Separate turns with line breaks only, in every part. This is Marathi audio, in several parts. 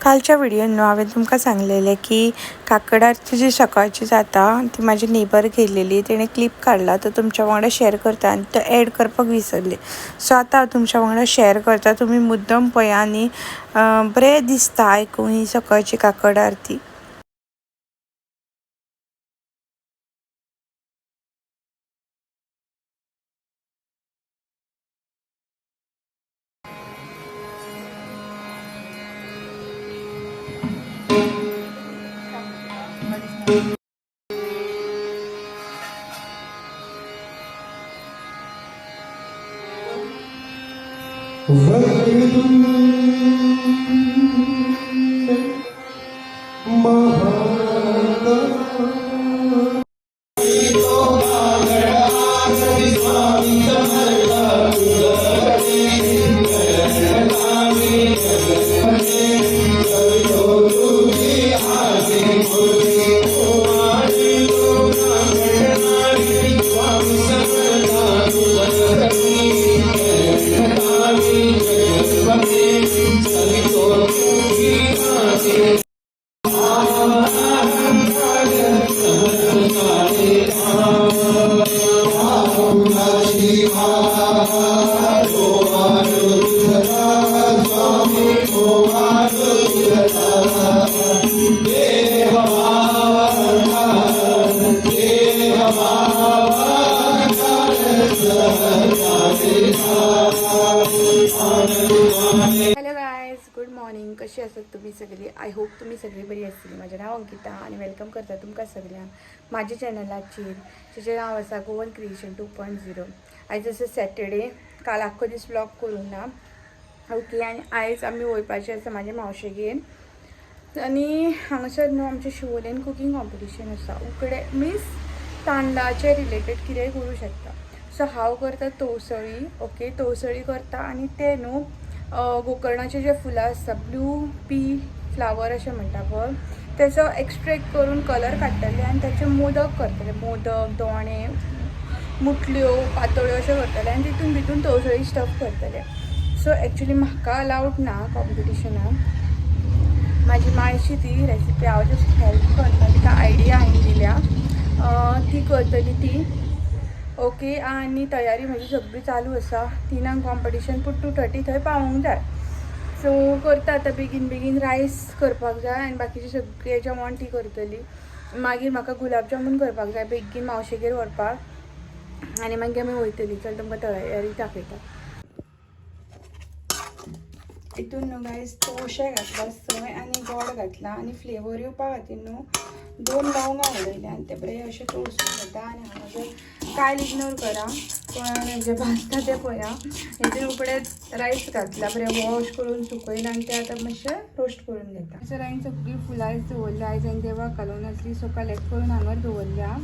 कालच्या व्हिडिओन हांवें तुमकां सांगलेलें की काकड आरती जी सकाळची जाता ती म्हाजी नेबर गेलेली, तेणें क्लिप काडला तो तुमच्या वांगडा शेअर करता आनी तो एड करपाक विसरले. सो आतां हांव तुमच्या वांगडा शेअर करता, तुमी मुद्दम पळया आनी बरें दिसता आयकून ही सकाळची काकड आरती. Hello guys, good morning. कशी आसात तुम्ही सगळी? आय होप तुम्ही सगळी बरी आसतली. माझे नाव अंकिता आणि वेलकम करता तुमकां सगळ्यांक माझ्या चॅनलाचेर, जिचें नाव आसा गोवन क्रिएशन 2.0. आयज आसा सॅटर्डे. काल आख्खो दीस व्लॉग करूं ना. ओके, आनी आयज आमी वयपाचें आसा म्हाज्या मावशेगेर आनी हांगासर न्हू आमच्या शिवोलेन कुकींग कॉम्पिटिशन आसा. उकडे मीन्स तांदळाचे रिलेटेड कितेंय करूं शकता. सो हांव करता तवसळी. ओके, तवसळी करता आनी ते न्हू गोकर्णाचे जे फुलां आसता, ब्लू पी फ्लावर अशें म्हणटा पळय, तेचो एक्सट्रॅक्ट करून कलर काडटले आनी त्याचे मोदक करतले. मोदक, दोणे, मुटल्यो, पातोळ्यो अशें करतले आनी तितून भितून तवसळी स्टफ करतले. सो एक्चुली म्हाका अलावड ना कॉम्पिटिशनाक. म्हाजी मायची ती रेसिपी हांव जस्ट हेल्प करता, तिका आयडिया हांवें दिल्या, ती करतली ती. ओके, आनी तयारी म्हजी सगळी चालू आसा. 3 कॉम्पिटिशन पूण 2:30 थंय पावूंक जाय. सो करता आतां बेगीन बेगीन. रायस करपाक जाय आनी बाकीचे सगळे जेवण ती करतली. मागीर म्हाका गुलाब जामून करपाक जाय बेगीन मावशेगेर व्हरपाक आनी मागीर आमी वयतली. चल तुमकां तयारी दाखयता. हितून न्हू गायज तवशें घातला सय आनी गोड घातला आनी फ्लेवर येवपा खातीर न्हू 2 लवंगां उडयल्या आनी ते बरें अशें तळसून घेता. आनी हांगा कायल इग्नोर करा, पण जे भाजता ते पळया. हेतून उकडे रायस घातला, बरें वॉश करून सुकयला आनी ते आतां मातशें रोस्ट करून घेता. सर हांवें सगळी फुलां आयज दवरल्या. आयज हांवें देवाक घालून आसली, सो कलेक्ट करून हांगर दवरल्या.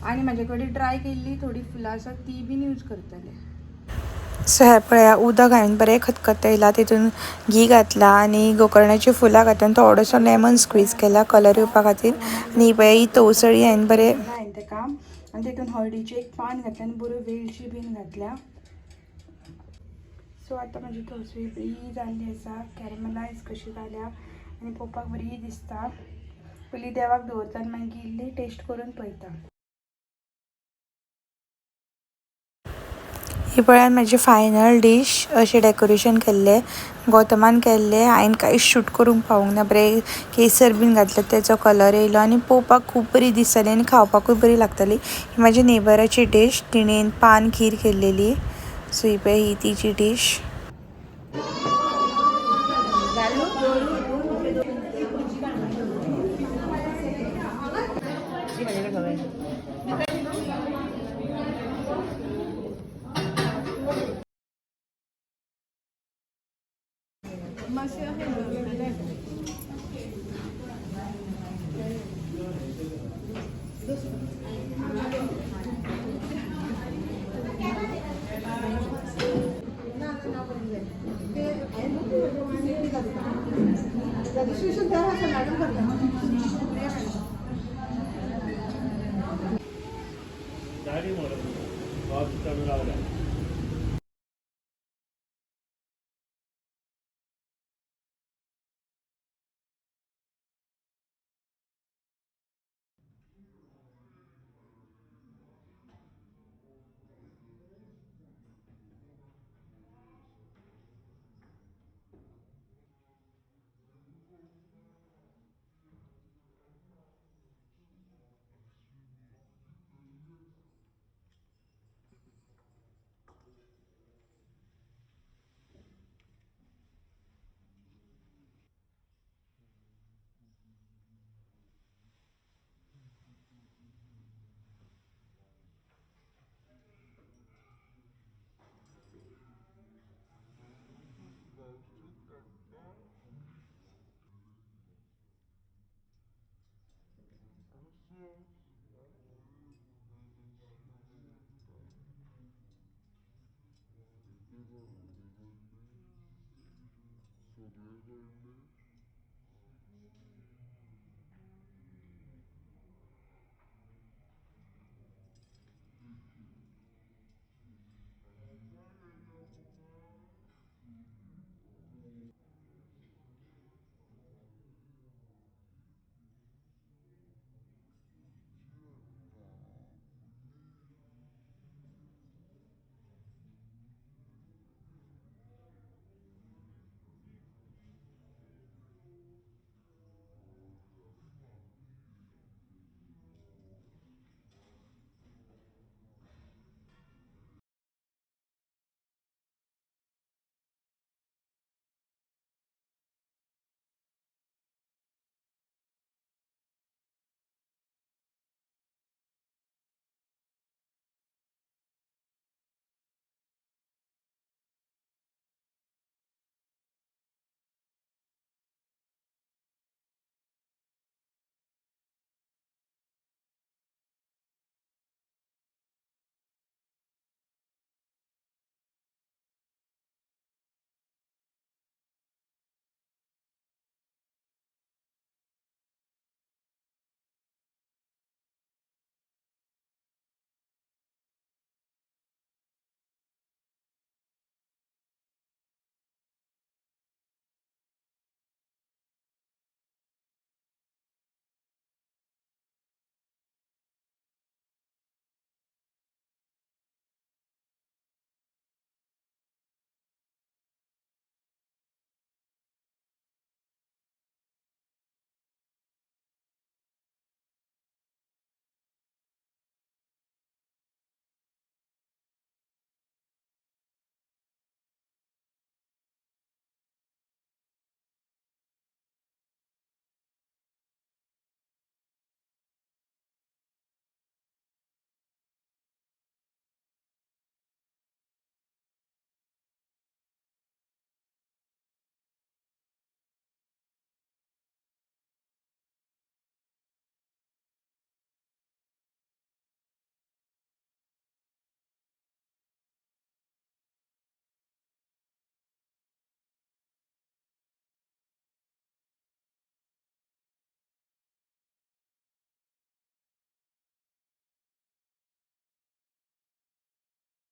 आनी म्हाजे कडेन ड्राय केल्ली थोडी फुलां आसा ती बीन यूज करतले. सो हे पळया, उदक हांवें बरें खतखतयला, तितून घी घातला आनी गोकर्णाची फुलां घातून थोडोसो लेमन स्क्वीज केला कलर येवपा खातीर. आनी पळया ही तवसळी हांवें बरें तेका आनी तितून हळदीचें एक पान घातलें आनी बऱ्यो वेलची बीन घातल्या. सो आतां म्हाजी तवसळी बरी जाल्ली आसा, कॅरमलायज कशी जाल्या आनी पळोवपाक बरी दिसता. पयलीं देवाक दवरता आनी मागीर इल्ली टेस्ट करून पळयता. ही पळयान म्हाजी फायनल डीश. अशें डेकोरेशन केल्लें, गौतमान केल्लें. हांवें कांयच शूट करूंक पावूंक ना. बरें केसर बीन घातलें, तेचो कलर येयलो आनी पळोवपाक खूब बरी दिसताली आनी खावपाकूय बरी लागताली. ही म्हाजी नेबराची डीश, तिणेन पान खीर केल्लेली. सो ही पळय ही तिची डीश.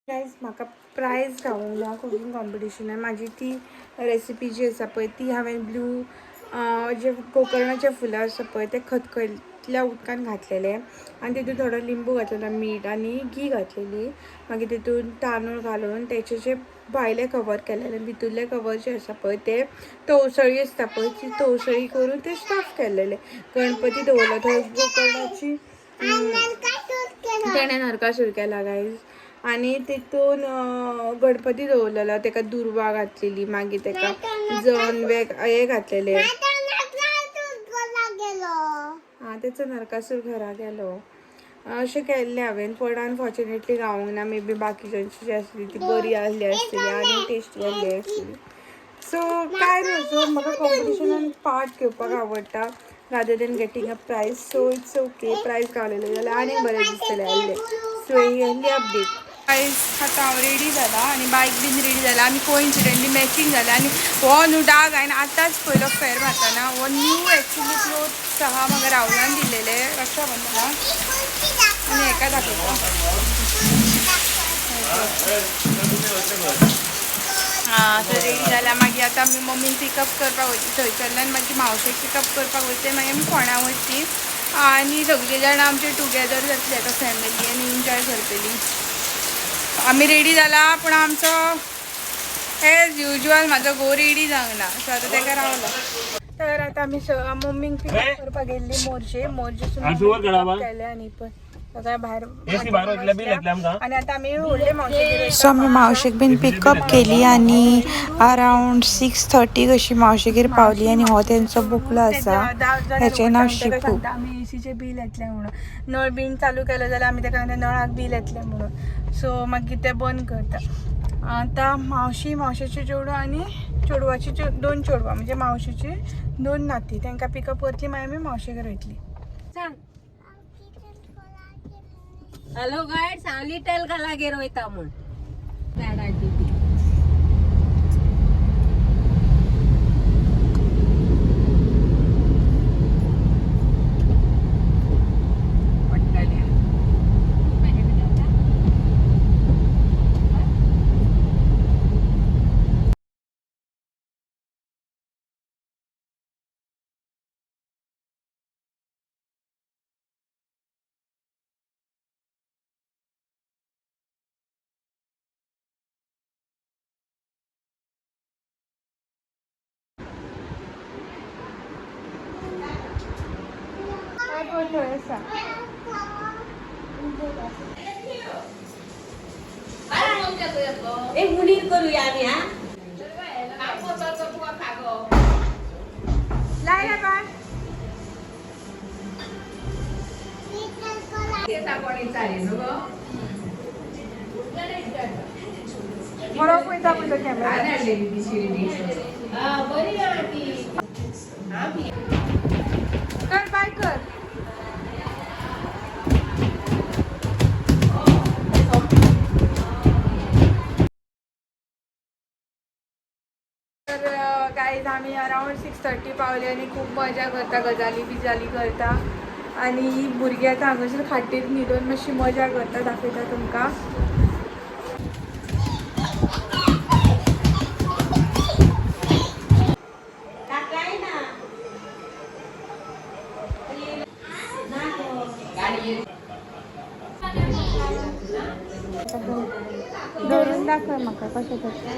गायज म्हाका प्रायज गावोंक कुकींग कॉम्पिटिशन आहे माझी ती रेसिपी जी आसा पळय ती हांवें ब्लू जे कोकणाचे फुलां आसा पळय ते खतखतल्या उदकान घातलेले आनी तितून थोडो लिंबू घातलेलो मीठ आनी घी घातलेली मागीर तितून तांदूळ घालून तेचे जे भायले कवर केलेले भितरले कवर जे आसा पळय ते तवसळी आसता पळय ती तवसळी करून ते स्टफ केलेले गणपती दवरलो थंय गोकर्णाची तेणें नरकासूर केला गायज आनी तितून गणपती दवरलेलो तेका दुर्वा घातलेली मागीर तेका जनवेग हे घातलेले हां तेचो नरकासूर घरा गेलो अशें केल्लें हांवें पण अनफॉर्च्युनेटली गावूंक ना मे बी बाकीच्यांची जी आसली ती बरी आसली आसतली आनी टेस्ट जाल्ली आसतली सो काय नजो म्हाका कॉम्पिटिशनान पार्ट घेवपाक आवडटा rather than getting a prize so it's okay prize गावलेले जाल्यार आनीक बरें दिसतलें आहलें सो ही आहली अपडेट प्रायज आतां हांव रेडी जाला आनी बायक बीन रेडी जाला आमी कोइन्सिडेंटली मॅचिंग जाला आनी हो न्हू डाग हांवें आतांच पयलो फेर मारतना हो न्यू एक्चुली क्लोथ्स आहा म्हाका राहुलान दिलेले रक्षाबंधनाक आनी हेका दाखयता हां सो रेडी जाला मागीर आतां आमी मम्मीन पिकअप करपाक वयता थंयसरल्यान मागीर मावशेक पिकअप करपाक वयता मागीर आमी फोंड्या वयतली आनी सगळीं जाणां आमचे टुगेदर जातली एका फॅमिली आनी एन्जॉय करतली आमी रेडी जाला पूण आमचो एज युजल म्हाजो घो रेडी जावंक ना सो आतां तेका रावला तर आतां आमी मम्मीक पिकअप करपाक गेल्ली मोरजेसून केले आनी पण सो आमी मावशेक बीन पिकअप केली आनी अरावंड 6:30 कशी मावशेगेर पावली आनी हो तेंचो बुकलो आसा हेचें नांव शिपू आमी एसीचें बील येतलें म्हणून नळ बीन चालू केलो जाल्यार आमी तेका नळाक बील येतलें म्हणून सो मागीर ते बंद करता आतां मावशेचे चेडूं आनी चेडवाची 2 चेडवां म्हणजे मावशेची 2 नाती तांकां पिकअप करतली मागीर आमी मावशेगेर वयतली सांग
हॅलो गाईड सांगली टेल घाला गेलो वयता म्हण झाडाची ती एक मुलीर करूया आम्ही हा
लायला का बरोबर पैसा आपलं कॅमेरा कर बाय कर तर गाईज आम्ही अराउंड 6:30 पावले आणि खूप मजा करता गजाली बिजाली करता आणि भुरग्यां हांगासर खाटीर न्हिदोन मातशी मजा करता दाखयता तुमकां धरून दाखव म्हाका कशें करता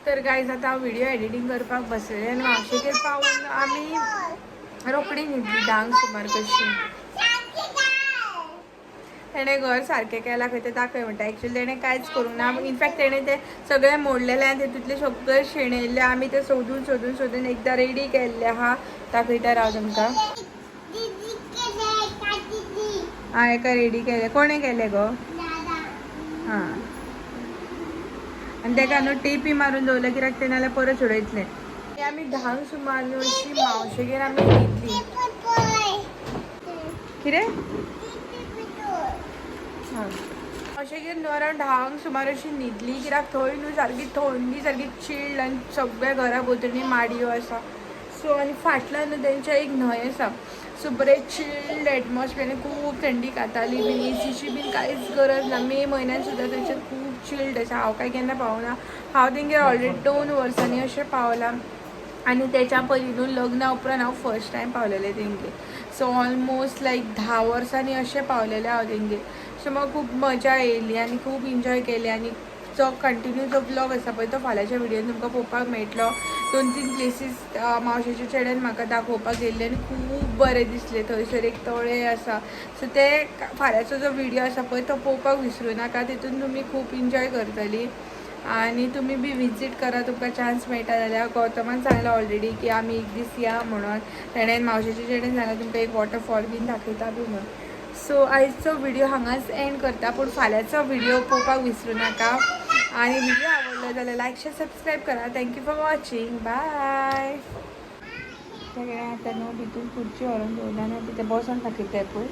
तर गायज आता हांव व्हिडिओ एडिटींग करपाक बसलेले आनी मावशेगेर पावून आमी रोखडी न्हिदली 10 सुमार कशी तेणें घर सारकें केलां खंय तें दाखय म्हणटा एक्चुअली तेणें कांयच करूंक ना इनफॅक्ट तेणें तें सगळें मोडलेलें आनी तेतूंतलें सगळें शेणयल्लें आमी तें सोदून सोदून सोदून एकदां रेडी केल्लें आहा दाखयता राव तुमकां हां एका रेडी केलें कोणें केलें गो हां आनी तेका न्हू टेपी मारून दवरलें कित्याक तें नाल्यार परत उडयतलें आमी 10 सुमार न्हू अशी मावशेगेर आमी न्हिदली कितें मावशेगेर न्हू अरावंड 10 सुमार अशी न्हिदली कित्याक थंय न्हू सारकी थंडी सारकी चिल्ड आनी सगळ्या घरा भोंवतणी माडयो आसा सो आनी फाटल्यान न्हू तेंच्या एक न्हंय आसा सो बरें चिल्ड एटमॉस्फियर आनी खूब थंडी काताली बीन एसीची बीन कांयच गरज ना मे म्हयन्यान सुद्दां थंयसर खूब चिल्ड आसा हांव काय केन्ना पावना हांव तेंगेर ऑलरेडी 2 वर्सांनी अशें पावलां आनी तेच्या पयलीं न्हू लग्ना उपरांत हांव फर्स्ट टायम पावलेलें तेंगेर सो ऑलमोस्ट लायक 10 वर्सांनी अशें पावलेलें हांव तेंगेर सो म्हाका खूब मजा येयली आनी खूब एन्जॉय केली आनी जो कंटिन्यू जो ब्लॉग आसा पळय तो फाल्यांच्या व्हिडियोन तुमकां पळोवपाक मेळटलो 2-3 प्लेसीस मावशेच्या चेड्यान म्हाका दाखोवपाक गेल्ले आनी खूब बरें दिसलें थंयसर एक तळें आसा सो ते फाल्यांचो जो व्हिडियो आसा पळय तो पळोवपाक विसरूं नाका तितून तुमी खूब एन्जॉय करतली आनी तुमी बी विजीट करा तुमकां चान्स मेळटा जाल्यार गौतमान सांगलां ऑलरेडी की आमी एक दीस या म्हणून तेणेन मावशेच्या चेड्यान सांगलां तुमकां एक वॉटरफॉल बीन दाखयता बी म्हणून सो आयचो व्हिडियो हांगाच एंड करता पूण फाल्यांचो व्हिडियो पळोवपाक विसरूं नाका आनी व्हिडियो आवडलो जाल्यार लायक शेअर सबस्क्रायब करा थँक्यू फॉर वॉचिंग बाय तेणें आतां न्हू भितून खुर्ची व्हरून दवरल्या ना ते बसोन दाखयताय पळय